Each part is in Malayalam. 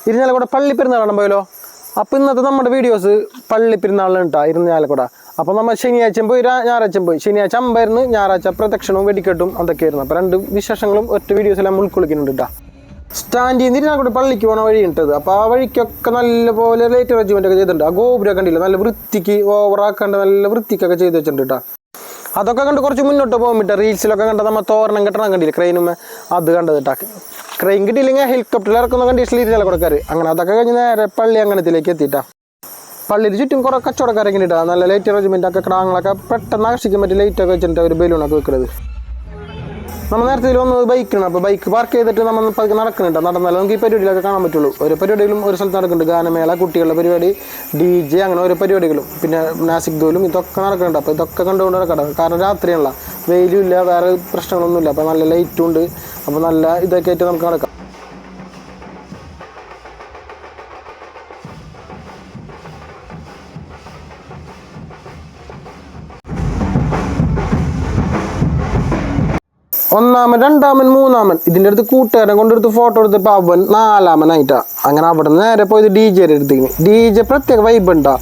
ഇരിഞ്ഞാലക്കുട പള്ളി പെരുന്നാൾ കാണാൻ പോയല്ലോ. അപ്പോൾ ഇന്നത്തെ നമ്മുടെ വീഡിയോസ് പള്ളി പെരുന്നാളിന് കേട്ടോ ഇരിഞ്ഞാലക്കുട. അപ്പോൾ നമ്മൾ ശനിയാഴ്ച പോയി ഞായറാഴ്ച പോയി. ശനിയാഴ്ച അമ്പായിരുന്നു, ഞായറാഴ്ച പ്രദക്ഷിണവും വെടിക്കെട്ടും അതൊക്കെയായിരുന്നു. അപ്പോൾ രണ്ട് വിശേഷങ്ങളും ഒറ്റ വീഡിയോസെല്ലാം ഉൾക്കൊള്ളിക്കുന്നുണ്ട് കേട്ടോ. സ്റ്റാൻഡിൽ നിന്ന് ഇരിഞ്ഞാലക്കുട പള്ളിക്ക് പോകണ വഴി ഇട്ടത്. അപ്പോൾ ആ വഴിക്കൊക്കെ നല്ലപോലെ ലൈറ്റ് അറേഞ്ച്മെൻ്റ് ഒക്കെ ചെയ്തിട്ടുണ്ട്. ആ ഗോപുരം കണ്ടില്ല, നല്ല വൃത്തിക്ക് ഓവറാക്കാണ്ട് നല്ല വൃത്തിക്കൊക്കെ ചെയ്ത് വെച്ചിട്ടുണ്ട് കേട്ടോ. അതൊക്കെ കണ്ട് കുറച്ച് മുന്നോട്ട് പോകാൻ പറ്റുക. റീൽസിലൊക്കെ കണ്ട നമ്മൾ തോരണം കെട്ടണം കണ്ടില്ല, ക്രെയിനുമേ അത് കണ്ടത് കേട്ടോ. ക്രെയിൻ കിട്ടിയില്ലെങ്കിൽ ഹെലികോപ്റ്ററിൽ ഇറക്കുന്ന കണ്ടീഷനിൽ ഇരിഞ്ഞാലക്കുടക്കാർ. അങ്ങനെ അതൊക്കെ കഴിഞ്ഞ് നേരെ പള്ളി അങ്കണത്തിലേക്ക് എത്തിയിട്ടാ. പള്ളിയിൽ ചുറ്റും കുറേ കച്ചവടക്കാരൊക്കെ ഇട്ടാ. നല്ല ലൈറ്റ് അറേഞ്ച്മെൻ്റ് ഒക്കെ കിടാങ്ങളൊക്കെ പെട്ടെന്ന് ആകർഷിക്കാൻ പറ്റിയ ലൈറ്റൊക്കെ വെച്ചിട്ട് ഒരു ബലൂണൊക്കെ വെക്കുന്നത്. നമ്മൾ നേരത്തെ ഒന്ന് ബൈക്കാണ്. അപ്പോൾ ബൈക്ക് പാർക്ക് ചെയ്തിട്ട് നമ്മൾ പതുക്കെ നടക്കുന്നുണ്ട്. നടന്നാലും നമുക്ക് ഈ പരിപാടിയിലൊക്കെ കാണാൻ പറ്റുള്ളൂ. ഓരോ പരിപാടികളും ഒരു സ്ഥലത്ത് നടക്കുന്നുണ്ട്. ഗാനമേള, കുട്ടികളുടെ പരിപാടി, DJ, അങ്ങനെ ഓരോ പരിപാടികളും, പിന്നെ നാസിക് ദോലും ഇതൊക്കെ നടക്കുന്നുണ്ട്. അപ്പോൾ ഇതൊക്കെ കണ്ടുകൊണ്ട് നടക്കണം. കാരണം രാത്രിയാണല്ലോ, വെയിലും ഇല്ല, വേറെ പ്രശ്നങ്ങളൊന്നുമില്ല. അപ്പോൾ നല്ല ലൈറ്റും ഉണ്ട്. അപ്പോൾ നല്ല ഇതൊക്കെ ആയിട്ട് നമുക്ക് നടക്കാം. ഒന്നാമൻ, രണ്ടാമൻ, മൂന്നാമൻ ഇതിൻ്റെ അടുത്ത് കൂട്ടുകാരനെ കൊണ്ടെടുത്ത് ഫോട്ടോ എടുത്തപ്പോൾ അവൻ നാലാമനായിട്ടാ. അങ്ങനെ അവിടെ നിന്ന് നേരെ പോയത് DJ അടുത്തേക്ക്. DJ പ്രത്യേക വൈബ് ഉണ്ടാ.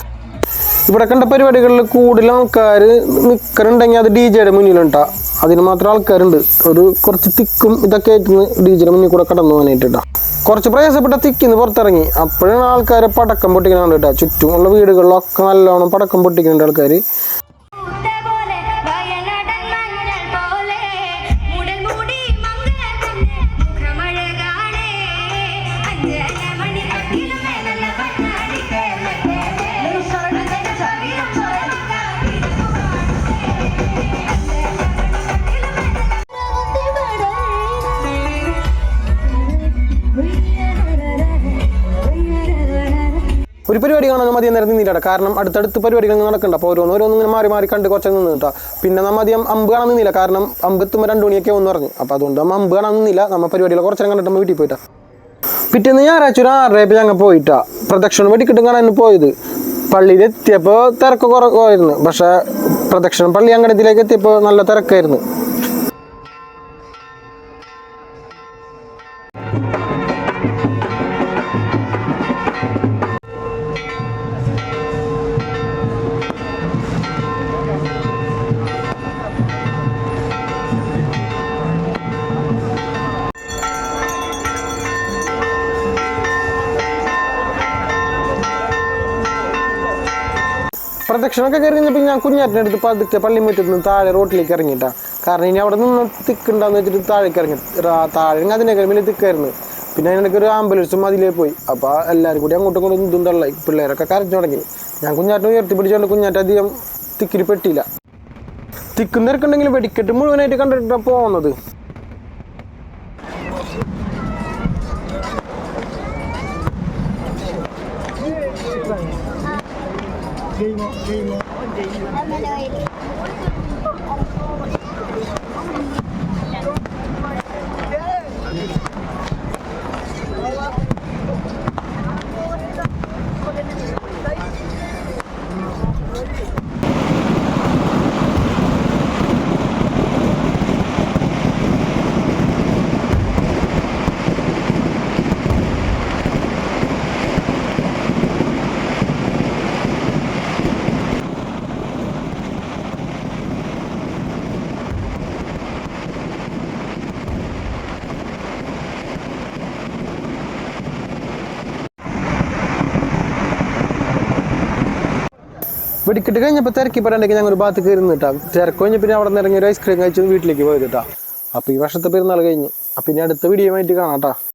ഇവിടെ കണ്ട പരിപാടികളിൽ കൂടുതൽ ആൾക്കാർ നിൽക്കറുണ്ടെങ്കിൽ അത് DJയുടെ മുന്നിലുണ്ടാ. അതിന് മാത്രം ആൾക്കാരുണ്ട്. ഒരു കുറച്ച് തിക്കും ഇതൊക്കെ ആയിട്ട് DJയുടെ മുന്നിൽ കൂടെ കടന്നു പോകാനായിട്ടാ. കുറച്ച് പ്രയാസപ്പെട്ട തിക്കിന്ന് പുറത്തിറങ്ങി. അപ്പോഴാണ് ആൾക്കാർ പടക്കം പൊട്ടിക്കുന്നുണ്ട് കേട്ടോ. ചുറ്റുമുള്ള വീടുകളിലൊക്കെ നല്ലോണം പടക്കം പൊട്ടിക്കുന്നുണ്ട് ആൾക്കാർ. ഒരു പരിപാടി കാണാൻ മതി നേരം നിന്നില്ല. കാരണം അടുത്തടുത്ത് പരിപാടികൾ നടക്കുന്നുണ്ട്. അപ്പോൾ ഓരോന്നിങ്ങനെ മാറി മാറി കണ്ട് കുറച്ച് നിന്ന് കേട്ടോ. പിന്നെ നമ്മൾ അധികം അമ്പ് കാണാൻ നിന്നില്ല. കാരണം അമ്പ് എത്തുമ്പോൾ 2 മണിയൊക്കെ ഒന്ന് പറഞ്ഞു. അപ്പോൾ അതുകൊണ്ട് നമ്മൾ അമ്പ് കാണാൻ നിന്നില്ല. നമ്മൾ പരിപാടികൾ കുറച്ച് നേരം കണ്ടിട്ട് നമ്മൾ വീട്ടിൽ പോയിട്ടാ. പിറ്റേന്ന് ഞായറാഴ്ച ഒരു 6:30 ഞങ്ങൾ പോയിട്ടാ പ്രദക്ഷിണം വെടിക്കെട്ടും കാണാൻ പോയത്. പള്ളിയിൽ എത്തിയപ്പോൾ തിരക്ക് കുറവായിരുന്നു. പക്ഷേ പ്രദക്ഷിണം പള്ളി അങ്കണത്തിലേക്ക് എത്തിയപ്പോൾ നല്ല തിരക്കായിരുന്നു. പ്രദക്ഷിണമൊക്കെ കയറി കഴിഞ്ഞപ്പോൾ ഞാൻ കുഞ്ഞാറ്റിൻ്റെ അടുത്ത് പതുക്കെ പള്ളി മുറ്റത്ത് നിന്ന് താഴെ റോട്ടിലേക്ക് ഇറങ്ങിയിട്ടാ. കാരണം ഇനി അവിടെ നിന്ന് തിക്കുണ്ടാന്ന് വെച്ചിട്ട് താഴേക്ക് ഇറങ്ങി. താഴെ അതിനേക്കാൾ വലിയ തിക്കായിരുന്നു. പിന്നെ അതിനിടയ്ക്ക് ഒരു ആംബുലൻസും അതിലേ പോയി. അപ്പോൾ എല്ലാവരും കൂടി അങ്ങോട്ടും ഇങ്ങോട്ടും ഇതുണ്ടല്ല. പിള്ളേരൊക്കെ കരഞ്ഞു തുടങ്ങി. ഞാൻ കുഞ്ഞാറ്റിനെ ഉയർത്തി പിടിച്ചുകൊണ്ട് കുഞ്ഞാറ്റ് അധികം തിക്കിരി പെട്ടില്ല. തിക്കും തിരക്കുണ്ടെങ്കിലും വെടിക്കെട്ട് മുഴുവനായിട്ട് കണ്ടിട്ടാണ് പോകുന്നത്. വെടിക്കെട്ട് കഴിഞ്ഞപ്പോൾ തിരക്കി പറയാണ്ടെങ്കിൽ ഞങ്ങൾ ഒരു ഭാഗത്ത് കയറുന്നു കേട്ടോ. തിരക്ക് കഴിഞ്ഞ് പിന്നെ അവിടെ നിന്ന് ഇറങ്ങി ഒരു ഐസ്ക്രീം കഴിച്ച് വീട്ടിലേക്ക് പോയത് കേട്ടോ. അപ്പോൾ ഈ വർഷത്തെ പെരുന്നാൾ കഴിഞ്ഞ്. അപ്പം ഇനി അടുത്ത വീഡിയോ ആയിട്ട് കാണാം കേട്ടോ.